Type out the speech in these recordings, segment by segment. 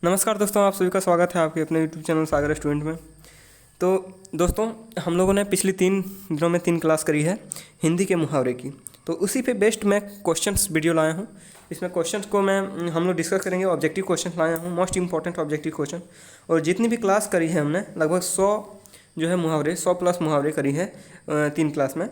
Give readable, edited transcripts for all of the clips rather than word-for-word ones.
नमस्कार दोस्तों, आप सभी का स्वागत है आपके अपने यूट्यूब चैनल सागर स्टूडेंट में। तो दोस्तों, हम लोगों ने पिछली 3 दिनों में 3 क्लास करी है हिंदी के मुहावरे की। तो उसी पे बेस्ड मैं क्वेश्चंस वीडियो लाया हूँ। इसमें क्वेश्चंस को हम लोग डिस्कस करेंगे। ऑब्जेक्टिव क्वेश्चन लाया हूँ, मोस्ट इंपॉर्टेंट ऑब्जेक्टिव क्वेश्चन। और जितनी भी क्लास करी है हमने लगभग 100 जो है मुहावरे, 100 प्लस मुहावरे करी है 3 क्लास में।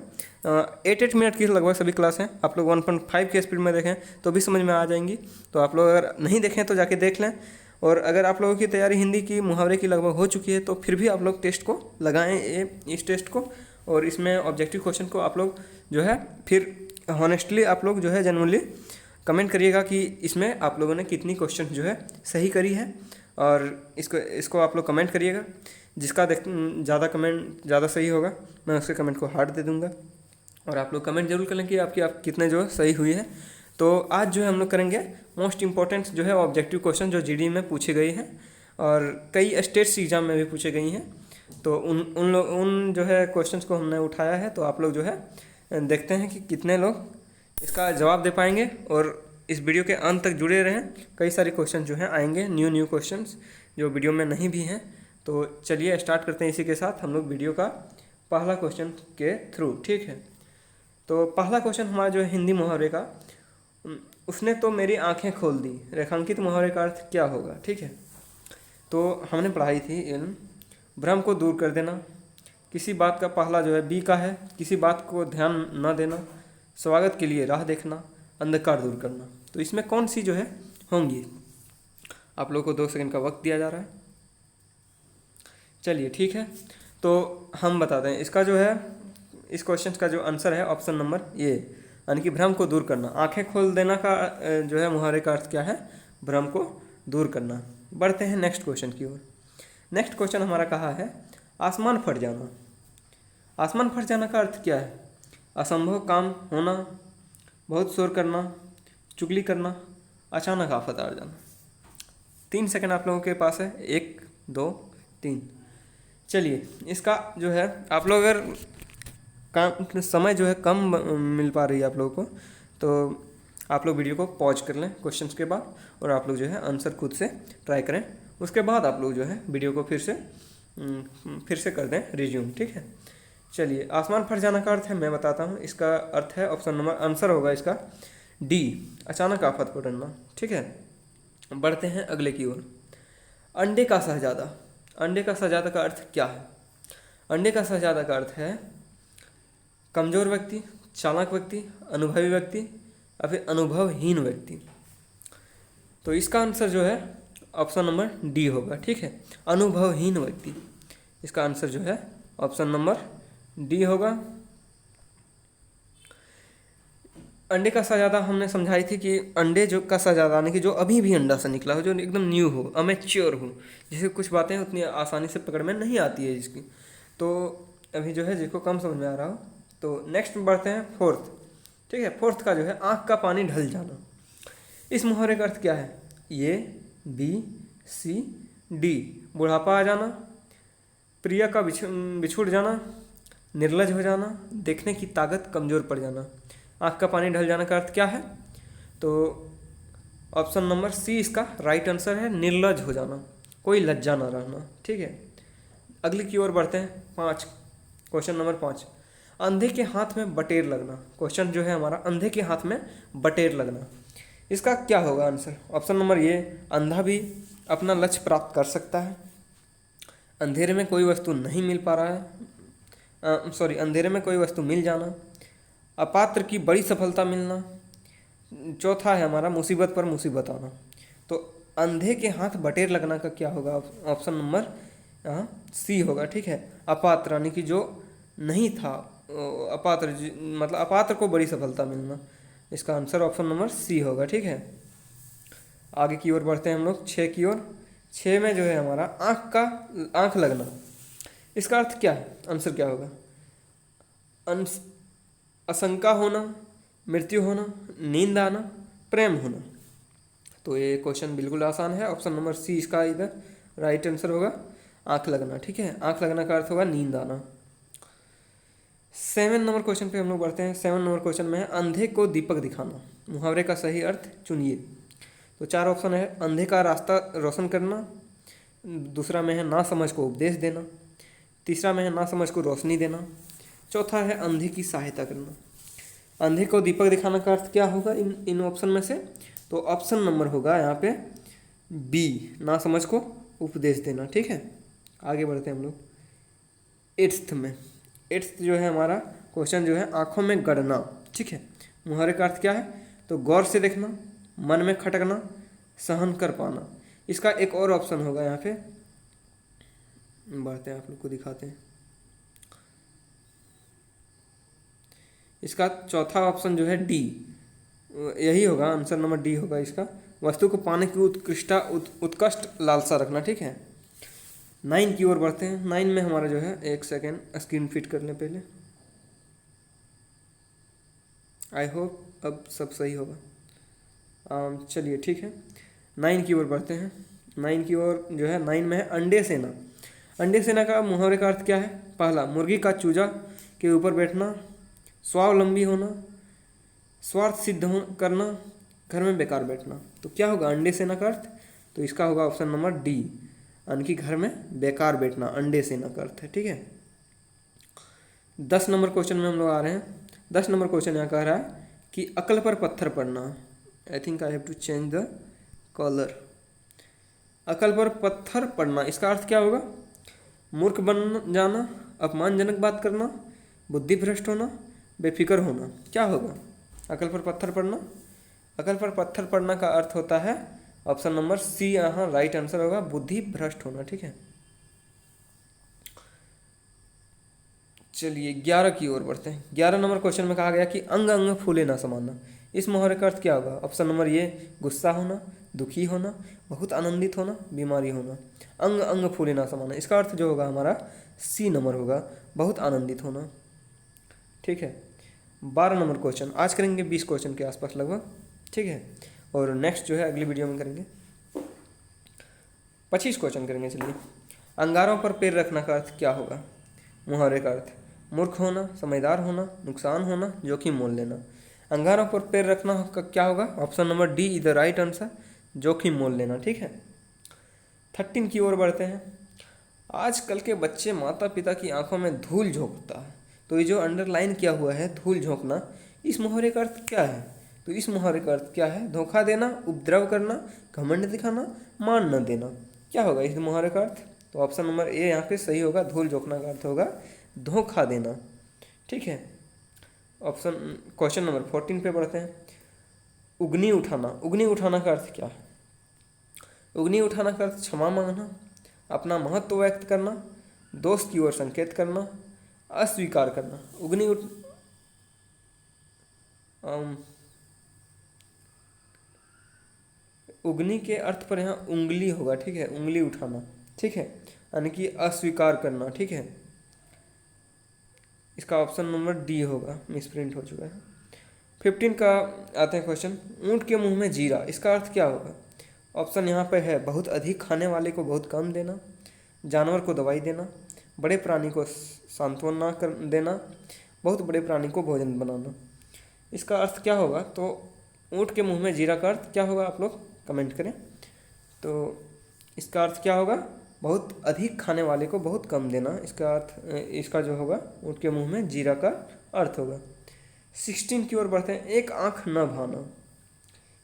8 मिनट की लगभग सभी क्लास हैं। आप लोग 1.5 के स्पीड में देखें तो भी समझ में आ जाएंगी। तो आप लोग अगर नहीं देखें तो जाके देख लें। और अगर आप लोगों की तैयारी हिंदी की मुहावरे की लगभग हो चुकी है तो फिर भी आप लोग टेस्ट को लगाएं, इस टेस्ट को। और इसमें ऑब्जेक्टिव क्वेश्चन को आप लोग जो है फिर हॉनेस्टली आप लोग जो है जेन्युइनली कमेंट करिएगा कि इसमें आप लोगों ने कितनी क्वेश्चन जो है सही करी है। और इसको आप लोग कमेंट करिएगा। जिसका ज़्यादा कमेंट ज़्यादा सही होगा मैं उसके कमेंट को हार्ट दे दूँगा। और आप लोग कमेंट जरूर करें कि आप कितने जो सही हुई है। तो आज जो है हम लोग करेंगे मोस्ट इंपॉर्टेंट जो है ऑब्जेक्टिव क्वेश्चन जो जीडी में पूछे गए हैं और कई स्टेट्स एग्जाम में भी पूछे गई हैं। तो उन जो है क्वेश्चंस को हमने उठाया है। तो आप लोग जो है देखते हैं कि कितने लोग इसका जवाब दे पाएंगे। और इस वीडियो के अंत तक जुड़े रहें। कई सारे क्वेश्चन जो हैं आएंगे, न्यू क्वेश्चंस जो वीडियो में नहीं भी हैं। तो चलिए स्टार्ट करते हैं इसी के साथ हम लोग वीडियो का पहला क्वेश्चन के थ्रू। ठीक है, तो पहला क्वेश्चन हमारा जो है हिंदी मुहावरे का, उसने तो मेरी आंखें खोल दी, रेखांकित मुहावरे का अर्थ क्या होगा। ठीक है, तो हमने पढ़ाई थी इल्म, भ्रम को दूर कर देना, किसी बात का पहला जो है बी का है, किसी बात को ध्यान न देना, स्वागत के लिए राह देखना, अंधकार दूर करना। तो इसमें कौन सी जो है होंगी। आप लोगों को 2 सेकंड का वक्त दिया जा रहा है। चलिए ठीक है, तो हम बताते हैं इसका जो है, इस क्वेश्चन का जो आंसर है ऑप्शन नंबर ए, यानी कि भ्रम को दूर करना। आंखें खोल देना का जो है मुहावरे का अर्थ क्या है, भ्रम को दूर करना। बढ़ते हैं नेक्स्ट क्वेश्चन की ओर। नेक्स्ट क्वेश्चन हमारा कहा है आसमान फट जाना। आसमान फट जाना का अर्थ क्या है, असंभव काम होना, बहुत शोर करना, चुगली करना, अचानक आफत आ जाना। 3 सेकंड आप लोगों के पास है, 1 2 3। चलिए इसका जो है आप लोग अगर काम समय जो है कम मिल पा रही है आप लोगों को, तो आप लोग वीडियो को पॉज कर लें क्वेश्चंस के बाद और आप लोग जो है आंसर खुद से ट्राई करें। उसके बाद आप लोग जो है वीडियो को फिर से कर दें रिज्यूम। ठीक है, चलिए आसमान फट जाना का अर्थ है, मैं बताता हूँ। इसका अर्थ है ऑप्शन नंबर, आंसर होगा इसका डी, अचानक आफत पड़ना। ठीक है, बढ़ते हैं अगले की ओर। अंडे का शहजादा। अंडे का शहजादा का अर्थ क्या है। अंडे का शहजादा का अर्थ है कमज़ोर व्यक्ति, चालाक व्यक्ति, अनुभवी व्यक्ति या फिर अनुभवहीन व्यक्ति। तो इसका आंसर जो है ऑप्शन नंबर डी होगा। ठीक है, अनुभवहीन व्यक्ति। इसका आंसर जो है ऑप्शन नंबर डी होगा। अंडे का शहजादा हमने समझाई थी कि अंडे जो का शहजादा यानी कि जो अभी भी अंडा से निकला हो, जो एकदम न्यू हो, अमेच्योर हो, जिसे कुछ बातें उतनी आसानी से पकड़ में नहीं आती है जिसकी, तो अभी जो है जिसको कम समझ में आ रहा हो। तो नेक्स्ट में बढ़ते हैं फोर्थ। ठीक है, फोर्थ का जो है आँख का पानी ढल जाना। इस मुहावरे का अर्थ क्या है, ए बी सी डी। बुढ़ापा आ जाना, प्रिय का बिछुड़ जाना, निर्लज हो जाना, देखने की ताकत कमज़ोर पड़ जाना। आँख का पानी ढल जाना का अर्थ क्या है, तो ऑप्शन नंबर सी इसका राइट आंसर है, निर्लज हो जाना, कोई लज्जा ना रहना। ठीक है, अगली की ओर बढ़ते हैं। 5, क्वेश्चन नंबर 5, अंधे के हाथ में बटेर लगना। क्वेश्चन जो है हमारा अंधे के हाथ में बटेर लगना, इसका क्या होगा आंसर। ऑप्शन नंबर ए, अंधा भी अपना लक्ष्य प्राप्त कर सकता है, अंधेरे में कोई वस्तु नहीं मिल पा रहा है, अंधेरे में कोई वस्तु मिल जाना, अपात्र की बड़ी सफलता मिलना, चौथा है हमारा मुसीबत पर मुसीबत आना। तो अंधे के हाथ बटेर लगना का क्या होगा, ऑप्शन नंबर सी होगा। ठीक है, अपात्र यानी कि जो नहीं था, अपात्र मतलब अपात्र को बड़ी सफलता मिलना। इसका आंसर ऑप्शन नंबर सी होगा। ठीक है, आगे की ओर बढ़ते हैं हम लोग 6 की ओर। 6 में जो है हमारा आँख लगना, इसका अर्थ क्या है, आंसर क्या होगा। आशंका होना, मृत्यु होना, नींद आना, प्रेम होना। तो ये क्वेश्चन बिल्कुल आसान है, ऑप्शन नंबर सी इसका इधर राइट आंसर होगा, आँख लगना। ठीक है, आँख लगना का अर्थ होगा नींद आना। 7 नंबर क्वेश्चन पे हम लोग बढ़ते हैं। 7 नंबर क्वेश्चन में है अंधे को दीपक दिखाना। मुहावरे का सही अर्थ चुनिए। तो 4 ऑप्शन है, अंधे का रास्ता रोशन करना, दूसरा में है ना समझ को उपदेश देना, तीसरा में है ना समझ को रोशनी देना, चौथा है अंधे की सहायता करना। अंधे को दीपक दिखाना का अर्थ क्या होगा इन ऑप्शन में से? तो ऑप्शन नंबर होगा यहाँ पे बी, ना समझ को उपदेश देना। ठीक है, आगे बढ़ते हैं हम लोग 8th में। 8th जो है हमारा क्वेश्चन जो है आंखों में गड़ना। ठीक है, मुहावरे का अर्थ क्या है? तो गौर से देखना, मन में खटकना, सहन कर पाना। इसका एक और ऑप्शन होगा यहाँ पे, बढ़ते हैं आप लोग को दिखाते हैं। इसका चौथा ऑप्शन जो है डी, यही होगा, आंसर नंबर डी होगा इसका। वस्तु को पाने की उत्कृष्ट लालसा रखना। ठीक है, 9 की ओर बढ़ते हैं। 9 में हमारा जो है, एक सेकेंड स्क्रीन फिट कर लें पहले, आई होप अब सब सही होगा। चलिए ठीक है, 9 की ओर बढ़ते हैं। 9 की ओर जो है, 9 में है अंडे सेना। अंडे सेना का मुहावरे का अर्थ क्या है? पहला, मुर्गी का चूजा के ऊपर बैठना, स्वावलंबी होना, स्वार्थ सिद्ध करना, घर में बेकार बैठना। तो क्या होगा अंडे सेना का अर्थ? तो इसका होगा ऑप्शन नंबर डी, यानी कि घर में बेकार बैठना, अंडे सेना का अर्थ है। ठीक है, 10 नंबर क्वेश्चन में हम लोग आ रहे हैं। 10 नंबर क्वेश्चन यहाँ कह रहा है कि अकल पर पत्थर पड़ना। I think I have to change the colour. अकल पर पत्थर पड़ना, इसका अर्थ क्या होगा? मूर्ख बन जाना, अपमानजनक बात करना, बुद्धि भ्रष्ट होना, बेफिक्र होना। क्या होगा अकल पर पत्थर पड़ना? अकल पर पत्थर पड़ना का अर्थ होता है ऑप्शन नंबर सी, यहाँ राइट आंसर होगा, बुद्धि भ्रष्ट होना। ठीक है, चलिए 11 की ओर बढ़ते हैं। 11 नंबर क्वेश्चन में कहा गया कि अंग अंग फूले ना समाना। इस मुहावरे का अर्थ क्या होगा? ऑप्शन नंबर ए, गुस्सा होना, दुखी होना, बहुत आनंदित होना, बीमारी होना। अंग अंग फूले ना समाना, इसका अर्थ जो होगा हमारा सी नंबर होगा, बहुत आनंदित होना। ठीक है, 12 नंबर क्वेश्चन आज करेंगे, 20 क्वेश्चन के आसपास लगभग। ठीक है, और नेक्स्ट जो है अगली वीडियो में करेंगे, 25 क्वेश्चन करेंगे। चलिए, अंगारों पर पैर रखना का अर्थ क्या होगा? मुहावरे का अर्थ मूर्ख होना, समझदार होना, नुकसान होना, जोखिम मोल लेना। अंगारों पर पैर रखना का क्या होगा? Option number D is the right answer, जोखिम मोल लेना। ठीक है, 13 की ओर बढ़ते हैं। आजकल के बच्चे माता पिता की आंखों में धूल झोंकता है। तो ये जो अंडरलाइन किया हुआ है धूल झोंकना, इस मुहावरे का अर्थ क्या है? तो इस मुहावरे का अर्थ क्या है? धोखा देना, उपद्रव करना, घमंड दिखाना, मान न देना। क्या होगा इस मुहावरे का अर्थ? तो ऑप्शन नंबर ए यहाँ पे सही होगा, धूल झोंकना का अर्थ होगा धोखा देना। ठीक है, ऑप्शन क्वेश्चन नंबर 14 पे बढ़ते हैं। उगनी उठाना, उगनी उठाना का अर्थ क्या है? उगनी उठाना का अर्थ क्षमा मांगना, अपना महत्व व्यक्त करना, दोस्त की ओर संकेत करना, अस्वीकार करना। उगनी के अर्थ पर यहाँ उंगली होगा। ठीक है, उंगली उठाना। ठीक है, यानी कि अस्वीकार करना। ठीक है, इसका ऑप्शन नंबर डी होगा, मिसप्रिंट हो चुका है। 15 का आते हैं क्वेश्चन, ऊँट के मुंह में जीरा, इसका अर्थ क्या होगा? ऑप्शन यहाँ पे है बहुत अधिक खाने वाले को बहुत कम देना, जानवर को दवाई देना, बड़े प्राणी को सांत्वना कर देना, बहुत बड़े प्राणी को भोजन बनाना। इसका अर्थ क्या होगा? तो ऊँट के मुंह में जीरा का अर्थ क्या होगा, आप लोग कमेंट करें। तो इसका अर्थ क्या होगा? बहुत अधिक खाने वाले को बहुत कम देना। इसका अर्थ, इसका जो होगा ऊँट के मुंह में जीरा का अर्थ होगा। 16 की ओर बढ़ते हैं। एक आँख न भाना,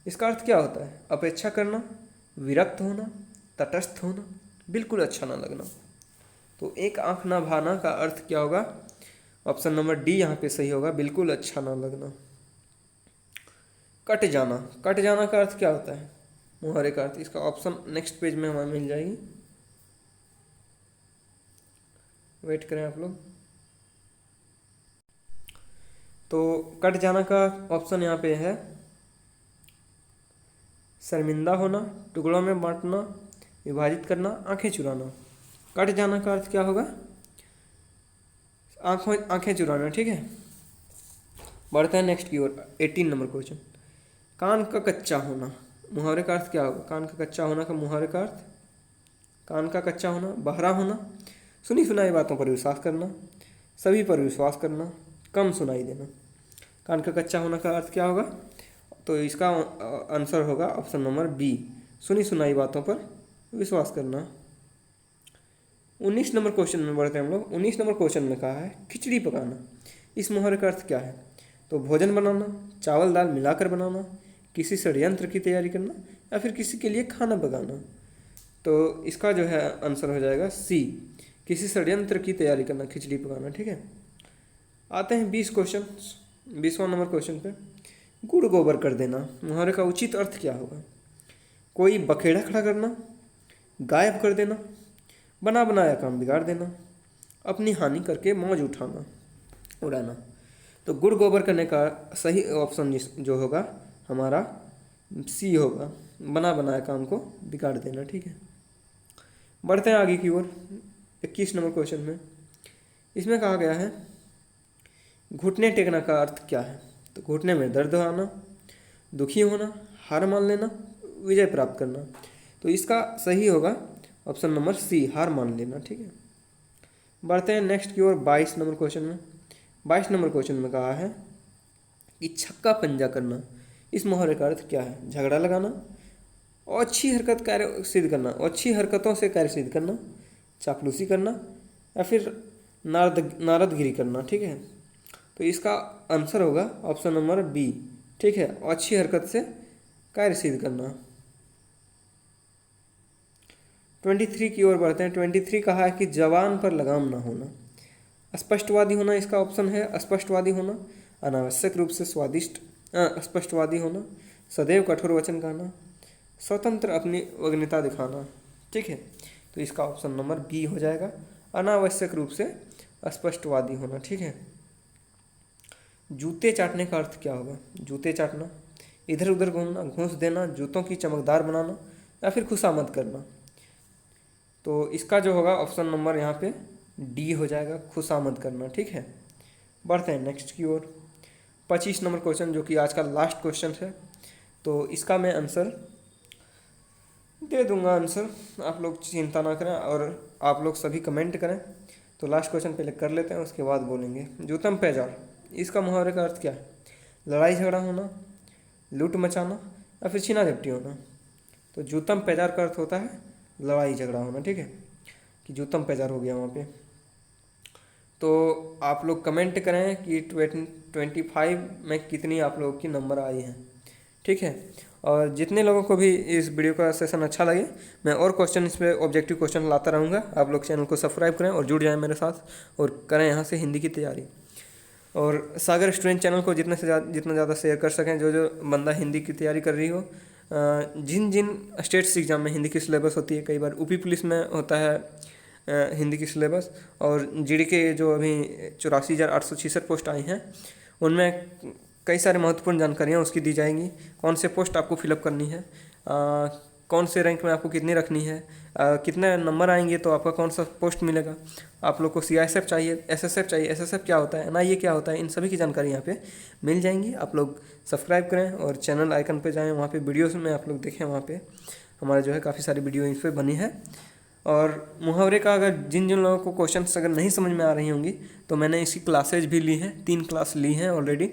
इसका अर्थ क्या होता है? अपेक्षा करना, विरक्त होना, तटस्थ होना, बिल्कुल अच्छा ना लगना। तो एक आँख न भाना का अर्थ क्या होगा? ऑप्शन नंबर डी यहाँ पे सही होगा, बिल्कुल अच्छा ना लगना। कट जाना, कट जाना का अर्थ क्या होता है? मुहावरे का अर्थ, इसका ऑप्शन नेक्स्ट पेज में हमें मिल जाएगी, वेट करें आप लोग। तो कट जाना का ऑप्शन यहाँ पे है शर्मिंदा होना, टुकड़ों में बांटना, विभाजित करना, आंखें चुराना। कट जाना का अर्थ क्या होगा? आंखें चुराना। ठीक है, बढ़ते हैं नेक्स्ट की ओर। 18 नंबर क्वेश्चन, कान का कच्चा होना, मुहावरे का अर्थ क्या होगा? कान का कच्चा होना का मुहावरे का अर्थ, कान का कच्चा होना, बहरा होना, सुनी सुनाई बातों पर विश्वास करना, सभी पर विश्वास करना, कम सुनाई देना। कान का कच्चा होना का अर्थ क्या होगा? तो इसका आंसर होगा ऑप्शन नंबर बी, सुनी सुनाई बातों पर विश्वास करना। 19 नंबर क्वेश्चन में बढ़ते हैं हम लोग। 19 नंबर क्वेश्चन में कहा है खिचड़ी पकाना, इस मुहावरे का अर्थ क्या है? तो भोजन बनाना, चावल दाल मिलाकर बनाना, किसी षड्यंत्र की तैयारी करना, या फिर किसी के लिए खाना पकाना। तो इसका जो है आंसर हो जाएगा सी, किसी षड्यंत्र की तैयारी करना, खिचड़ी पकाना। ठीक है, आते हैं 20वां नंबर क्वेश्चन पे। गुड़ गोबर कर देना, मुहावरे का उचित अर्थ क्या होगा? कोई बखेड़ा खड़ा करना, गायब कर देना, बना बनाया काम बिगाड़ देना, अपनी हानि करके मौज उड़ाना। तो गुड़ गोबर करने का सही ऑप्शन जो होगा हमारा सी होगा, बना बनाया काम को बिगाड़ देना। ठीक है, बढ़ते हैं आगे की ओर। 21 नंबर क्वेश्चन में इसमें कहा गया है घुटने टेकना का अर्थ क्या है? तो घुटने में दर्द आना, दुखी होना, हार मान लेना, विजय प्राप्त करना। तो इसका सही होगा ऑप्शन नंबर सी, हार मान लेना। ठीक है, बढ़ते हैं नेक्स्ट की ओर 22 नंबर क्वेश्चन में। 22 नंबर क्वेश्चन में कहा है कि छक्का पंजा करना, इस मुहावरे का अर्थ क्या है? झगड़ा लगाना, और अच्छी हरकत कार्य सिद्ध करना, और अच्छी हरकतों से कार्य सिद्ध करना, चापलूसी करना, या फिर नारदगिरी करना। ठीक है, तो इसका आंसर होगा ऑप्शन नंबर बी। ठीक है, और अच्छी हरकत से कार्य सिद्ध करना। 23 की ओर बढ़ते हैं। 23 कहा है कि जवान पर लगाम ना होना, स्पष्टवादी होना इसका ऑप्शन है, स्पष्टवादी होना, अनावश्यक रूप से स्पष्टवादी होना, सदैव कठोर वचन कहना, स्वतंत्र अपनी अग्निता दिखाना। ठीक है, तो इसका ऑप्शन नंबर बी हो जाएगा, अनावश्यक रूप से स्पष्टवादी होना। ठीक है, जूते चाटने का अर्थ क्या होगा? जूते चाटना, इधर उधर घूमना, घूंस देना, जूतों की चमकदार बनाना, या फिर खुशामद करना। तो इसका जो होगा ऑप्शन नंबर यहाँ पे डी हो जाएगा, खुशामद करना। ठीक है, बढ़ते हैं नेक्स्ट की ओर। 25 नंबर क्वेश्चन जो कि आज का लास्ट क्वेश्चन है, तो इसका मैं आंसर दे दूंगा। आंसर आप लोग चिंता ना करें और आप लोग सभी कमेंट करें। तो लास्ट क्वेश्चन पहले कर लेते हैं, उसके बाद बोलेंगे। जूतम पैजार, इसका मुहावरे का अर्थ क्या है? लड़ाई झगड़ा होना, लूट मचाना, या फिर छीना झपटी होना। तो जूतम पैजार का अर्थ होता है लड़ाई झगड़ा होना। ठीक है, कि जूतम पैजार हो गया वहाँ पे। तो आप लोग कमेंट करें कि 25 में कितनी आप लोगों की नंबर आई हैं। ठीक है, और जितने लोगों को भी इस वीडियो का सेशन अच्छा लगे, मैं और क्वेश्चन इस पर ऑब्जेक्टिव क्वेश्चन लाता रहूँगा। आप लोग चैनल को सब्सक्राइब करें और जुड़ जाएं मेरे साथ और करें यहाँ से हिंदी की तैयारी। और सागर स्टूडेंट चैनल को जितना ज़्यादा शेयर कर सकें। जो बंदा हिंदी की तैयारी कर रही हो, जिन स्टेट्स एग्ज़ाम में हिंदी की सिलेबस होती है, कई बार यूपी पुलिस में होता है हिंदी की सिलेबस, और जीडी के जो अभी 84,866 पोस्ट आई हैं, उनमें कई सारी महत्वपूर्ण जानकारियाँ उसकी दी जाएंगी। कौन से पोस्ट आपको फिलअप करनी है, कौन से रैंक में आपको कितनी रखनी है, कितने नंबर आएंगे तो आपका कौन सा पोस्ट मिलेगा, आप लोग को CISF चाहिए, SSF चाहिए, SSF क्या होता है, NIA क्या होता है, इन सभी की जानकारी यहाँ पे मिल जाएंगी। आप लोग सब्सक्राइब करें और चैनल आइकन पे जाएं, वहाँ पे वीडियोस में आप लोग देखें, वहाँ पे हमारा जो है काफ़ी सारी वीडियो इस पर बनी है। और मुहावरे का अगर जिन लोगों को क्वेश्चंस अगर नहीं समझ में आ रही होंगी, तो मैंने इसकी क्लासेज भी ली हैं, 3 क्लास ली हैं ऑलरेडी,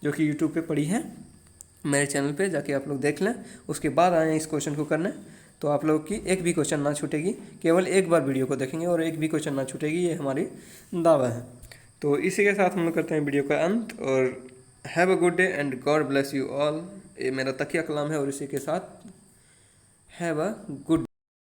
जो कि यूट्यूब पे पड़ी है। मेरे चैनल पे जाके आप लोग देख लें, उसके बाद आएँ इस क्वेश्चन को करने। तो आप लोग की एक भी क्वेश्चन ना छूटेगी, केवल एक बार वीडियो को देखेंगे और एक भी क्वेश्चन ना छूटेगी, ये हमारी दावा है। तो इसी के साथ हम लोग करते हैं वीडियो का अंत, और have a good day and God bless you all. ये मेरा तकिया कलाम है, और इसी के साथ हैव अ गुड